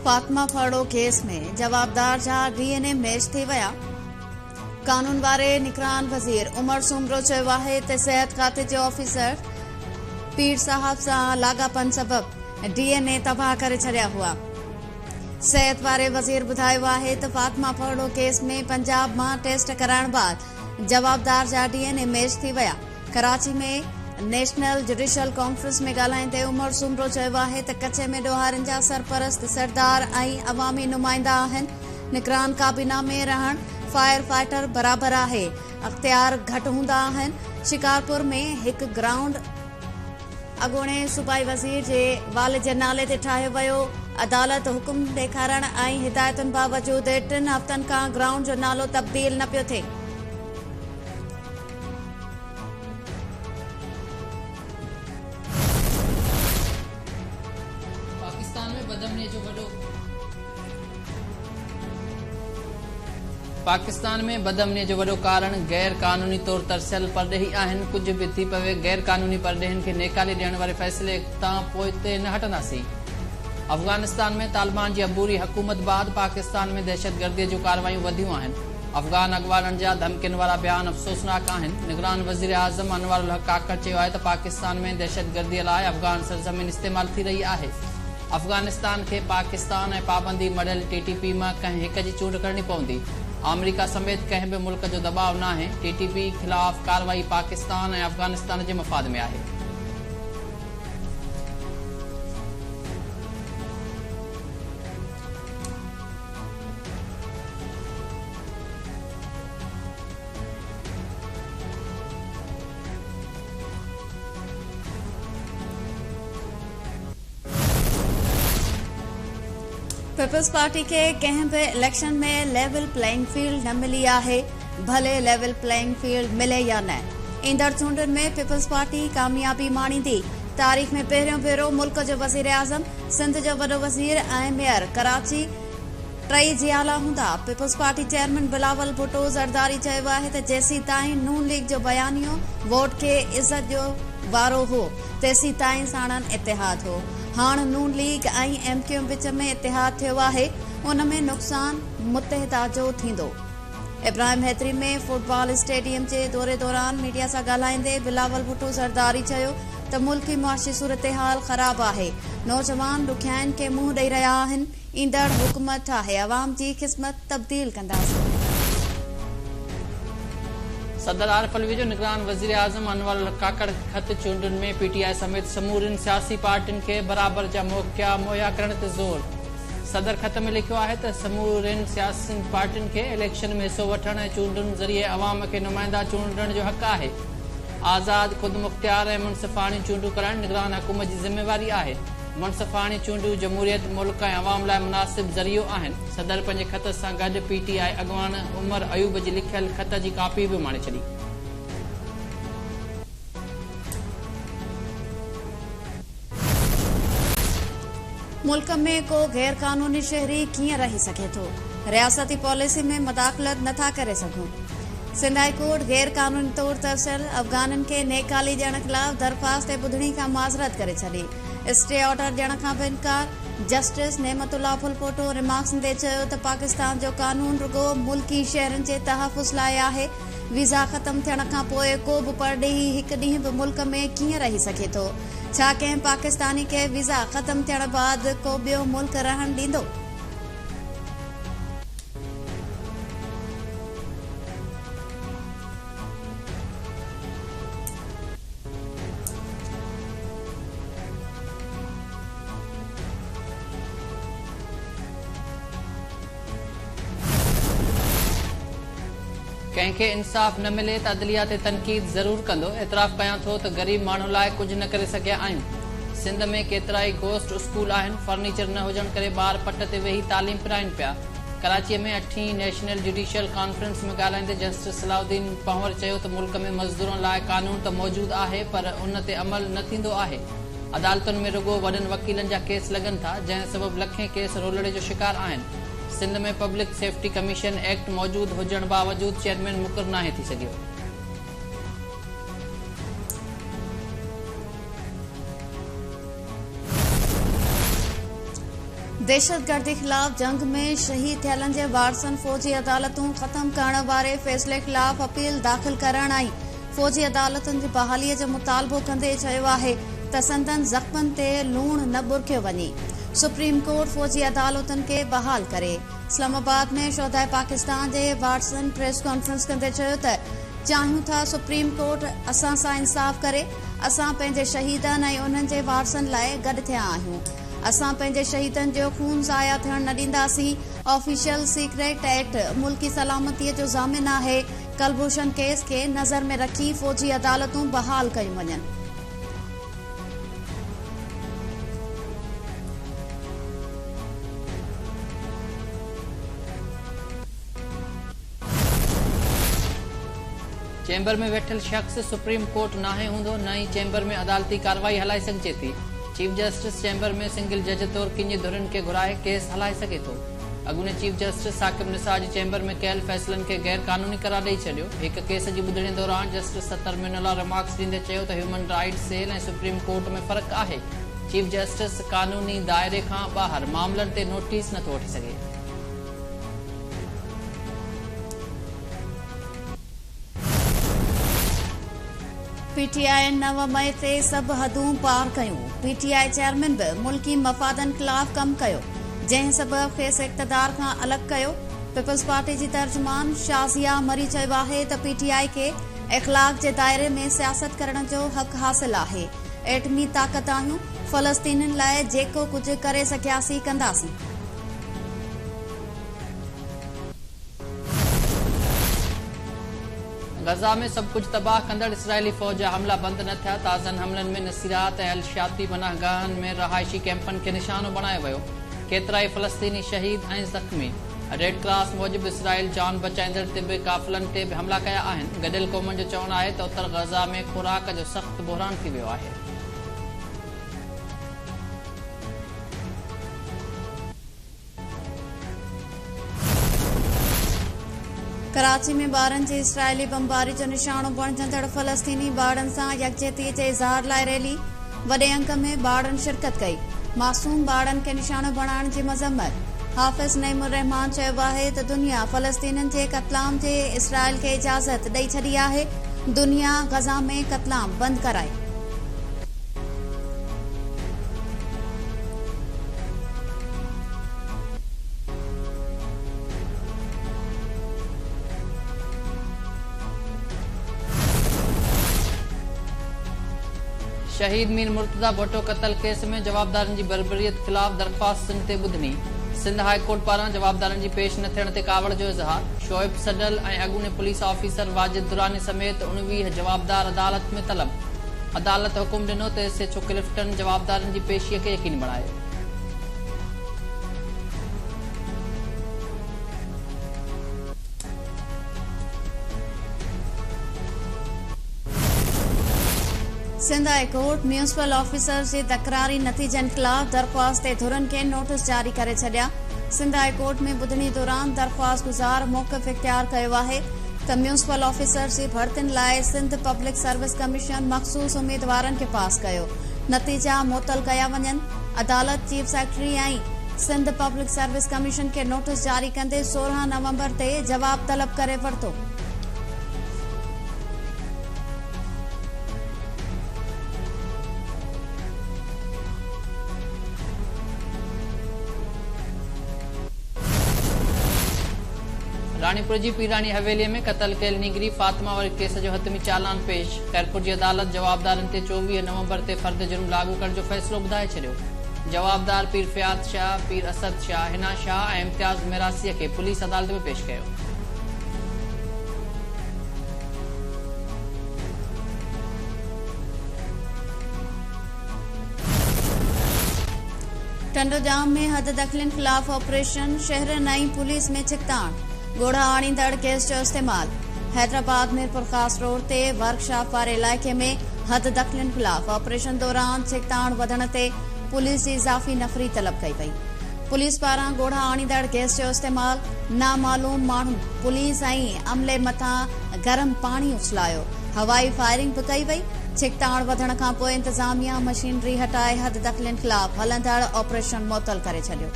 Fatima फड़ो case में जवाबदार जा डीएनए मैच थी विया। कानून वारे निगरान वज़ीर उमर सुमरो चयो आहे त सिहत खाते जे ऑफिसर पीर साहब सां लाॻापन सबबि डीएनए तबाह करे छॾिया हुआ। सिहत वारे वज़ीर ॿुधायो आहे त फातिमा फड़ो केस में पंजाब मां टेस्ट कराइण बाद जवाबदार जा डीएनए मैच थी विया। कराची में नेशनल जुडिशियल कॉन्फ्रेंस में ॻाल्हाईंदे उमर सुमरो चयो आहे त कचे में ॾोहारनि जा सरपरस्त सरदार ऐं अवामी नुमाइंदा आहिनि। निगरान काबीना में रहण फायर फाइटर बराबर आहे। अख्तियार घटि हूंदा आहिनि। शिकारपुर में हिकु ग्राउंड अॻूणे सूबाई वज़ीर जे वालिद जे नाले ते ठाहियो वियो। अदालत हुकुम ॾेखारण ऐं हिदायतुनि बावजूदि 3 हफ़्तनि खां ग्राउंड जो नालो तब्दील न पियो थिए। पाकिस्तान में बदअमनी जो वॾो कारण गैर कानूनी तौर तरसियल परॾेही आहिनि। कुझु बि थी पवे, गैर कानूनी परॾेहिनि खे नेकाले ॾियण वारे फ़ैसिले तां पोइते न हटंदासीं। अफ़गानिस्तान में तालिबान जी अबूरी हुकूमत बाद पाकिस्तान में दहशतगर्दीअ जूं कार्रवायूं वधियूं आहिनि। अफ़गान अॻवाननि जा धमकियुनि वारा बयान अफ़सोसनाक आहिनि। निगरान वज़ीर आज़म अनवर उल हक काकड़ चयो आहे त पाकिस्तान में दहशतगर्दीअ लाइ अफ़गान सरज़मीन इस्तेमाल थी रही आहे। अफ़गानिस्तान खे पाकिस्तान ऐं पाबंदी मढ़ियल टीटीपी मां कंहिं हिक जी चूंड करणी पवंदी। अमरीका समेत कंहिं बि मुल्क जो दबाव न आहे। टीटीपी ख़िलाफ़ कार्रवाई पाकिस्तान ऐं अफ़गानिस्तान जे मफ़ाद में आहे। पीपल्स पार्टी के कंहिं भी इलेक्शन में लेवल प्लेइंग फील्ड न मिली आहे। भले लेवल प्लेइंग फील्ड मिले या न, ईंदड़ चूंडुनि में पीपल्स पार्टी कामयाबी माणींदी। तारीख़ में पहिरियों भेरो मुल्क जो वज़ीर आज़म, सिंध जो वॾो वज़ीर ऐं मेयर कराची टई जियाला हूंदा। People's party chairman Bilawal Bhutto Zardari चयो आहे त जेसीं ताईं नून लीग जो बयानियो वोट खे इज़त जो वारो हो तेसीं ताईं साणनि इतिहाद हो। हाणे नून लीग ऐं एमक्यूएम विच में इतिहाद थियो आहे, उन में नुक़सान मुत्तहिदा जो थींदो। इब्राहिम हैदरी में फुटबॉल स्टेडियम जे दौरे दौरान मीडिया सां ॻाल्हाईंदे बिलावल भुट्टो ज़रदारी चयो त मुल्की मुआशी सूरतहाल ख़राब आहे। नौजवान ॾुखियाईनि खे मुंहुं ॾेई रहिया आहिनि। ईंदड़ हुकूमत आहे, अवाम जी क़िस्मत तब्दील कंदासीं। सदर आरिफ अलवी जो निगरान वज़ीर आज़म अनवर उल हक काकड़ ख़त चूंडुनि में पीटीआई समेत समूरनि सियासी पार्टियुनि खे बराबर जा मौक़िया मुहैया करण ते ज़ोर। सदर ख़त में लिखियो आहे त समूरनि सियासी पार्टियुनि खे इलेक्शन में हिसो वठण ऐं चूंडुनि ज़रिए अवाम खे नुमाइंदा चूंडण जो हक़ आहे। आज़ाद ख़ुदमुख्तियार ऐं मुनसिफ़ाणी चूंडूं करण निगरान हुकूमत जी ज़िम्मेवारी आहे। मुनसिफ़ाणी चूंडूं जमहूरियत, मुल्क ऐं अवाम लाइ मुनासिब ज़रियो आहिनि। सदर पंहिंजे ख़त सां गॾु पीटीआई अॻवान उमर अयूब जी लिखियल ख़त जी कापी बि माणे छॾी। मुल्क में को गैर कानूनी शहरी कीअं रही सघे थो? रियासती पॉलिसी में मुदाख़लत नथा करे सघूं। सिंध हाई कोर्ट गैर कानूनी तौर तरसियल अफ़गाननि खे नेकाली ॾियण ख़िलाफ़ दरख़्वास्त ॿुधणी खां माज़रत करे छॾी। स्टे ऑर्डर ॾियण खां बि इनकार। जस्टिस नेमतुल्लाह फुलपोटो रिमार्क्स ॾे चयो त पाकिस्तान जो कानून रुगो मुल्की शहरनि जे तहफ़ुज़ लाइ आहे। वीज़ा ख़त्म थियण खां पोइ को बि परॾेही हिकु ॾींहुं बि मुल्क में कीअं रही सघे थो? छा कंहिं पाकिस्तानी खे वीज़ा ख़त्म थियण बाद को ॿियो मुल्क रहण ॾींदो? कंहिंखे इंसाफ़ न मिले त अदलिया ते तनक़ीद ज़रूर कंदो। एतिराफ़ कयां थो त ग़रीब माण्हू लाइ कुझु न करे सघिया आहियूं। सिंध में केतिरा ई घोस्ट स्कूल आहिनि। फर्नीचर न हुजण करे ॿार पट ते वेही तालीम पिराइनि पिया। कराचीअ में 8वीं नेशनल जुडिशियल कॉन्फ्रेंस में ॻाल्हाईंदे जस्टिस सलाउद्दीन पंवर चयो त मुल्क में मज़दूरनि लाइ कानून त मौजूदु आहे, पर उन ते अमल न थींदो आहे। अदालतुनि में रुगो वॾनि वकीलनि जा केस लॻनि था, जंहिं सबबि लखें केस रोलड़े जो शिकार आहिनि। सिंध में पब्लिक सेफ्टी कमीशन एक्ट मौजूदु हुजण बावजूदि चेयरमैन मुक़ररु नाहे थी सघियो। दहशतगर्दी खिलाफ जंग में शहीद थियलनि जे वारसनि फौजी अदालतूं ख़त्म करण वारे फ़ैसिले खिलाफ अपील दाख़िल करण आई फौजी अदालतुनि जी बहालीअ जो मुतालबो कंदे चयो आहे त संदन ज़ख़्मनि ते लूण न बुरकियो वञे। सुप्रीम कोर्ट फौजी अदालतुनि खे बहाल करे। इस्लामाबाद में शोधाए पाकिस्तान जे वारसनि प्रेस कॉन्फ्रेंस कंदे चयो त चाहियूं था सुप्रीम कोर्ट असां सां इंसाफ़ करे। असां पंहिंजे शहीदनि ऐं उन्हनि जे वारसनि लाइ गॾु थिया आहियूं। असां पंहिंजे शहीदनि जो खून ज़ाया थियण न ॾींदासीं। ऑफिशियल सीक्रेट एक्ट मुल्की सलामतीअ जो ज़ामिन आहे। कलभूषण केस खे नज़र में रखी फौजी अदालतूं बहाल कयूं वञनि। चैम्बर में वेठल शख्स सुप्रीम कोर्ट नाहे हूंदो न ही चैम्बर में अदालती कार्रवाई हलाई सघिजे थी। चीफ जस्टिस चैम्बर में सिंगल जज तौर किन्ही धुरियुनि खे घुराए केस हलाए सघे थो। अॻूणे चीफ जस्टिस साकिब निसार जी चैम्बर में कयल फ़ैसिलनि खे गैर कानूनी करार ॾेई छॾियो। हिक केस जी ॿुधणी दौरान जस्टिस सत्तर मिनुला रिमार्क्स ॾींदे चयो त ह्यूमन राइट्स सेल ऐं सुप्रीम कोर्ट में फ़र्क़ु आहे। चीफ जस्टिस कानूनी दायरे खां ॿाहिरि मामलनि ते नोटिस नथो वठी सघे। पीटीआई 9 मई ते सभु हदूं पार कयूं। पीटीआई चेयरमैन बि मुल्की मफ़ादनि ख़िलाफ़ कमु कयो, जंहिं सबबि खेसि इक़्तिदार खां अलॻि कयो। पीपल्स पार्टी जी तर्जुमान शाज़िया मरी चयो आहे त पीटीआई खे इख़लाक़ जे दायरे में सियासत करण जो हक़ हासिल आहे। एटमी ताक़त आहियूं, फ़लस्तीनियुनि लाइ जेको कुझु करे सघियासीं कंदासीं। गज़ा में सभु कुझु तबाह कंदड़ इसराइली फ़ौज जा हमला बंदि न थिया। ताज़नि हमलनि में नसीरात ऐं अलशाती पनाहगाहनि में रहाइशी कैंपनि खे निशानो बणायो वियो। केतिराई फ़लस्तीनी शहीद ऐं ज़ख़्मी। रेड क्रॉस मूजिबि इसराइल जान बचाईंदड़ तिबी काफ़िलनि ते बि हमला कया आहिनि। गॾियल क़ौमुनि जो चवणु आहे त उत्तर गज़ा में खुराक जो सख़्तु बहिरान थी वियो आहे। कराची में ॿारनि जी इसराइली बमबारी जो निशानो बणजंदड़ फ़लस्तीनी ॿारनि सां यकजहतीअ जे इज़हार लाइ रैली। वॾे अंक में ॿारनि शिरकत कई। मासूम ॿारनि खे निशानो बणाइण जी मज़म्मत। हाफ़िज़ नईमुर रहमान चयो आहे त दुनिया फ़लस्तीनियुनि जे क़त्लाम जे इसराइल खे इजाज़त ॾेई छॾी आहे। दुनिया गज़ा में क़त्लाम बंदि कराए। शहीद मीर मुर्तज़ा भुट्टो क़त्ल केस में जवाबदारनि जी बरबरीअत ख़िलाफ़ दरख़्वास्तुनि ते ॿुधणी। सिंध हाई कोर्ट पारां जवाबदारनि जी पेश न थियण ते कावड़ जो इज़हार। शोएब सडल ऐं अॻूणे पुलिस ऑफिसर वाजिद दुरानी समेत 19 जवाबदार अदालत में तलब। अदालत हुकुम ॾिनो त SHO क्लिफ्टन जवाबदारनि जी पेशीअ खे यकीनी बणायो। Sindh high court municipal officer जे तकरारी नतीजनि ख़िलाफ़ दरख़्वास्त ते धुरनि खे नोटिस जारी करे छॾिया। सिंध हाई कोर्ट में ॿुधणी दौरान दरख़्वास्त गुज़ार मौक़िफ़ इख्तियार कयो आहे त म्यूनिसिपल ऑफिसर जी भर्तियुनि लाइ सिंध पब्लिक सर्विस कमीशन मख़सूस उम्मीदवारनि खे पास कयो। नतीजा मुअतल कया वञनि। अदालत चीफ सेक्रेटरी ऐं सिंध पब्लिक सर्विस कमीशन खे नोटिस जारी कंदे 16 नवंबर ते जवाब तलब करे वरितो। रानीपुर जी पीरानी हवेली में क़त्ल कयल निगरी फातिमा वारे केस जो हतमी चालान पेश। खैरपुर जी अदालत जवाबदारनि ते 24 नवंबर ते फर्द जुर्म लागू करण जो फ़ैसिलो ॿुधाए छॾियो। जवाबदार पीर फ़ियाद शाह, पीर असद शाह, हिना शाह ऐं इम्तियाज़ मिरासीअ खे पुलिस अदालत में पेश कयो। टंडोजाम में हद दख़लनि ख़िलाफ़ ऑपरेशन। शहर नई पुलिस में छिकताण। ॻोढ़ा आणींदड़ केस जो इस्तेमाल। हैदराबाद में पुरखास रोड ते वर्कशॉप वारे इलाइक़े में हद दख़लनि ख़िलाफ़ ऑपरेशन दौरान छिकताण वधण ते पुलिस जी इज़ाफ़ी नफ़री तलब कई वई। पुलिस पारां ॻोढ़ा आणींदड़ गैस जो इस्तेमाल। नामालूम माण्हू पुलिस ऐं अमले मथां गरम पाणी उछलायो। हवाई फायरिंग बि कई वई। छिकताण वधण खां पोइ इंतज़ामिया मशीनरी हटाए हद दख़लनि ख़िलाफ़ हलंदड़ ऑपरेशन मुअतल करे छॾियो।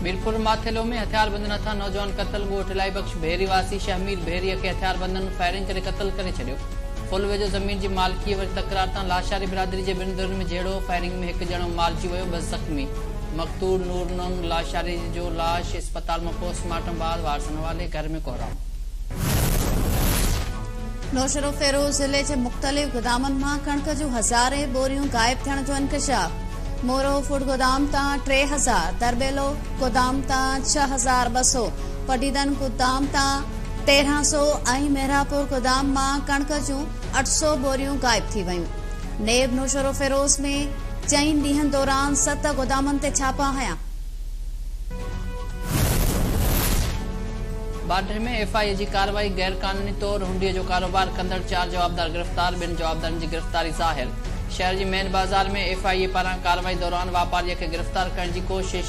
मीरपुर माथेलो में हथियारबंद था नौजवान कत्ल गोठ इलाई बख्श भेरी वासी शहमीर भेरीअ खे हथियारबंदन फायरिंग करे कत्ल करे छॾियो। फुल वेझो ज़मीन जी मालिकी वरी तकरार तां लाशारी बिरादरी जे ॿिनि धुरनि में जहिड़ो फायरिंग में हिकु ॼणो मारिजी वियो, 2 ज़ख़्मी। मक़तूल नूर नून लाशारी जो लाश अस्पताल में पोस्टमार्टम बाद वारसनि हवाले, घर में कोहराम। नौशरो फेरोज़ ज़िले जे मुख़्तलिफ़ गोदामनि मां कणक जूं हज़ारे बोरियूं गायब थियण जो इंकशाफ। मोरो फूड गोदाम तां 3000, तरबेलो गोदाम तां 6200, पडीदन गोदाम तां 1300 ऐं मेहरापुर गोदाम मां कणक जूं 800 बोरियूं गायब थी वयूं। नेब नौशरो फेरोज़ में 4 ॾींहनि दौरान 7 गोदामनि ते छापा हया। बाडर में एफआईए जी कार्रवाई, गैर कानूनी तौर हुंडीअ जो कारोबार कंदड़ 4 जवाबदार गिरफ़्तार, 2 जवाबदारनि जी गिरफ़्तारी ज़ाहिर। शहर जी मेन बाज़ार में एफआईए पारां कार्रवाई दौरान वापारीअ खे गिरफ़्तार करण जी कोशिश।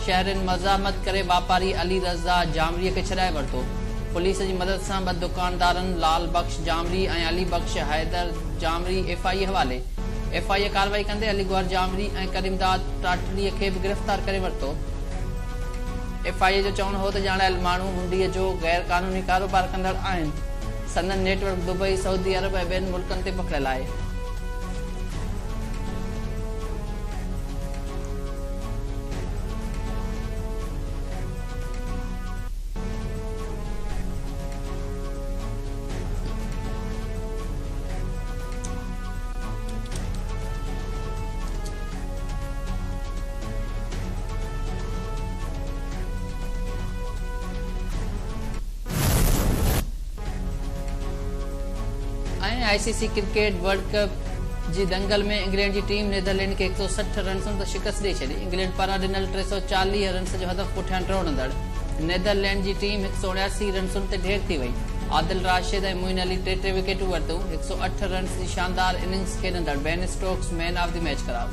शहरनि मज़ामत करे वापारी अली रज़ा जामरीअ खे छॾाए वरितो। पुलिस जी मदद सां 2 दुकानदारनि लाल बख्श जामरी ऐं अली बख्श हैदर जामरी एफआईए हवाले। एफआईए कार्रवाई कंदे अली गौर जामरी ऐं करीमदाद टाटड़ीअ खे बि गिरफ़्तार करे वरितो। एफआईए जो चवणु हो त ॼाणायल माण्हू हुंडीअ जो गैर कानूनी कारोबार कंदड़ आहिनि। संदन नेटवर्क दुबई, सऊदी अरब ऐं ॿियनि मुल्कनि ते पखिड़ियल आहे। आईसीसी क्रिकेट वर्ल्ड कप जी दंगल में इंग्लैंड की टीम नीदरलैंड के 160 रन्सनि ते शिकस्त ॾेई छॾी। इंग्लैंड पारां ॾिनल 340 रन्स जो हदफ़ पुठियां टिड़ंदड़ नीदरलैंड की टीम 179 रन्सनि ते ढेर थी वई। आदिल राशिद ऐं मोइन अली टे विकेटूं वरितूं। 108 रन्स की शानदार इनिंग्स खेॾंदड़ Ben Stokes man of the match करार।